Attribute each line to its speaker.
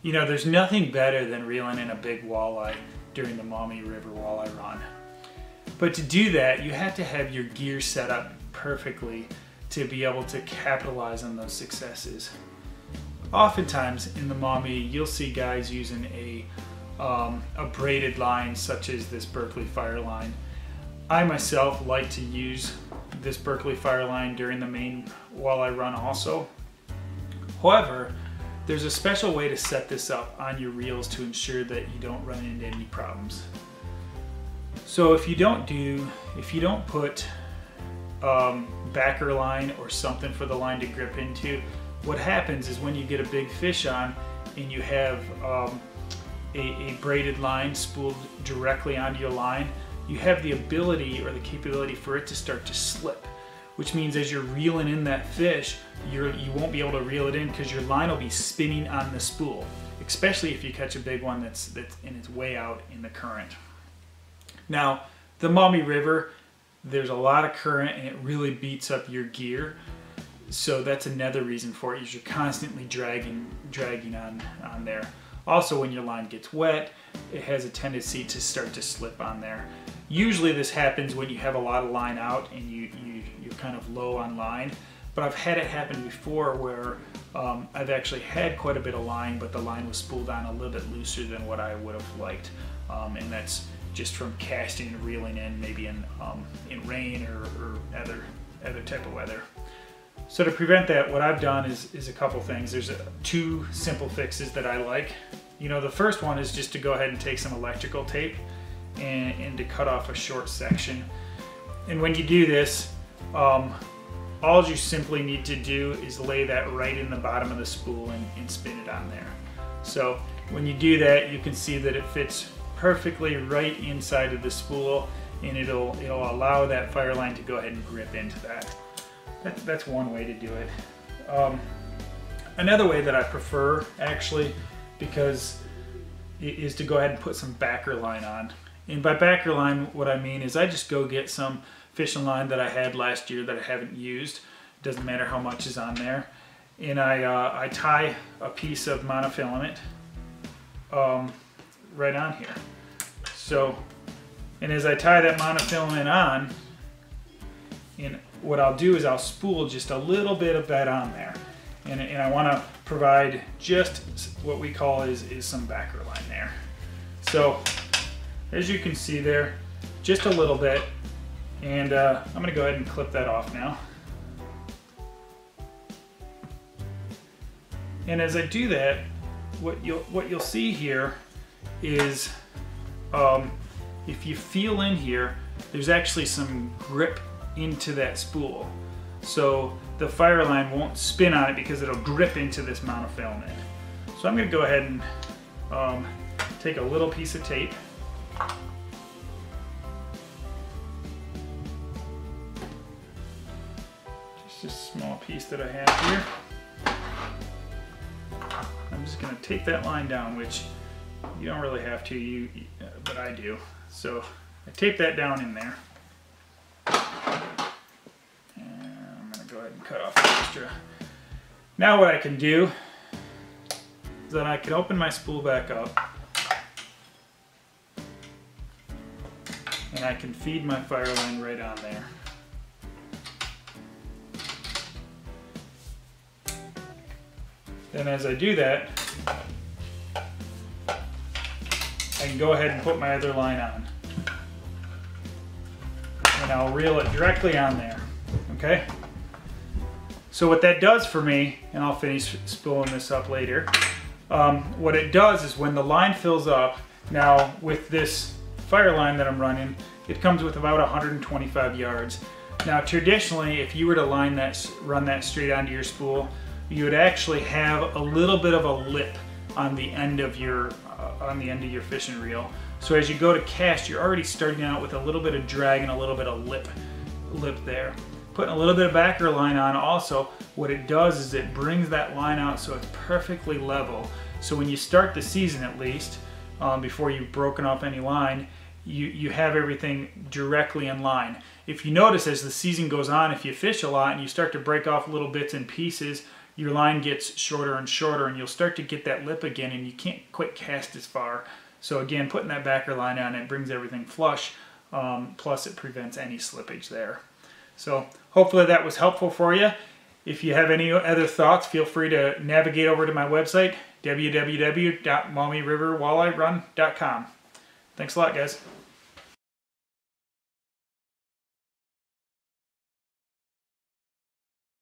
Speaker 1: You know, there's nothing better than reeling in a big walleye during the Maumee River walleye run. But to do that, you have to have your gear set up perfectly to be able to capitalize on those successes. Oftentimes in the Maumee, you'll see guys using a braided line such as this Berkeley Fire line. I myself like to use this Berkeley Fire line during the main walleye run also. However, there's a special way to set this up on your reels to ensure that you don't run into any problems. So if you don't put backer line or something for the line to grip into, what happens is when you get a big fish on and you have a braided line spooled directly onto your line, you have the ability or the capability for it to start to slip, which means as you're reeling in that fish, you won't be able to reel it in because your line will be spinning on the spool, especially if you catch a big one that's in its way out in the current. Now, the Maumee River, there's a lot of current and it really beats up your gear. So that's another reason for it, is you're constantly dragging on there. Also, when your line gets wet, it has a tendency to start to slip on there. Usually this happens when you have a lot of line out and you're kind of low on line. But I've had it happen before where I've actually had quite a bit of line, but the line was spooled on a little bit looser than what I would have liked. And that's just from casting and reeling in, maybe in rain or other type of weather. So to prevent that, what I've done is a couple things. There's two simple fixes that I like. You know, the first one is just to go ahead and take some electrical tape and to cut off a short section. And when you do this, all you simply need to do is lay that right in the bottom of the spool and spin it on there. So when you do that, you can see that it fits perfectly right inside of the spool, and it'll allow that fire line to go ahead and grip into that. That's one way to do it. Another way that I prefer, actually, because is to go ahead and put some backer line on. And by backer line, what I mean is I just go get some fishing line that I had last year that I haven't used. Doesn't matter how much is on there. And I tie a piece of monofilament right on here. So, and as I tie that monofilament on, and what I'll do is I'll spool just a little bit of that on there. And I want to provide just what we call is some backer line there. So as you can see there, just a little bit. And I'm going to go ahead and clip that off now. And as I do that, what you'll see here is if you feel in here, there's actually some grip into that spool. So the fire line won't spin on it because it'll grip into this monofilament. So I'm going to go ahead and take a little piece of tape. Just a small piece that I have here. I'm just going to tape that line down, which you don't really have to, but I do. So I tape that down in there. Go ahead and cut off the extra. Now what I can do is that I can open my spool back up and I can feed my fire line right on there. Then as I do that, I can go ahead and put my other line on. And I'll reel it directly on there, okay? So what that does for me, and I'll finish spooling this up later, what it does is when the line fills up, now with this fire line that I'm running, it comes with about 125 yards. Now traditionally, if you were to run that straight onto your spool, you would actually have a little bit of a lip on the end of your fishing reel. So as you go to cast, you're already starting out with a little bit of drag and a little bit of lip there. Putting a little bit of backer line on also, what it does is it brings that line out so it's perfectly level. So when you start the season, at least, before you've broken off any line, you have everything directly in line. If you notice as the season goes on, if you fish a lot and you start to break off little bits and pieces, your line gets shorter and shorter, and you'll start to get that lip again, and you can't quite cast as far. So again, putting that backer line on, it brings everything flush, plus it prevents any slippage there. So hopefully that was helpful for you. If you have any other thoughts, feel free to navigate over to my website, www.MaumeeRiverWalleyeRun.com. Thanks a lot, guys.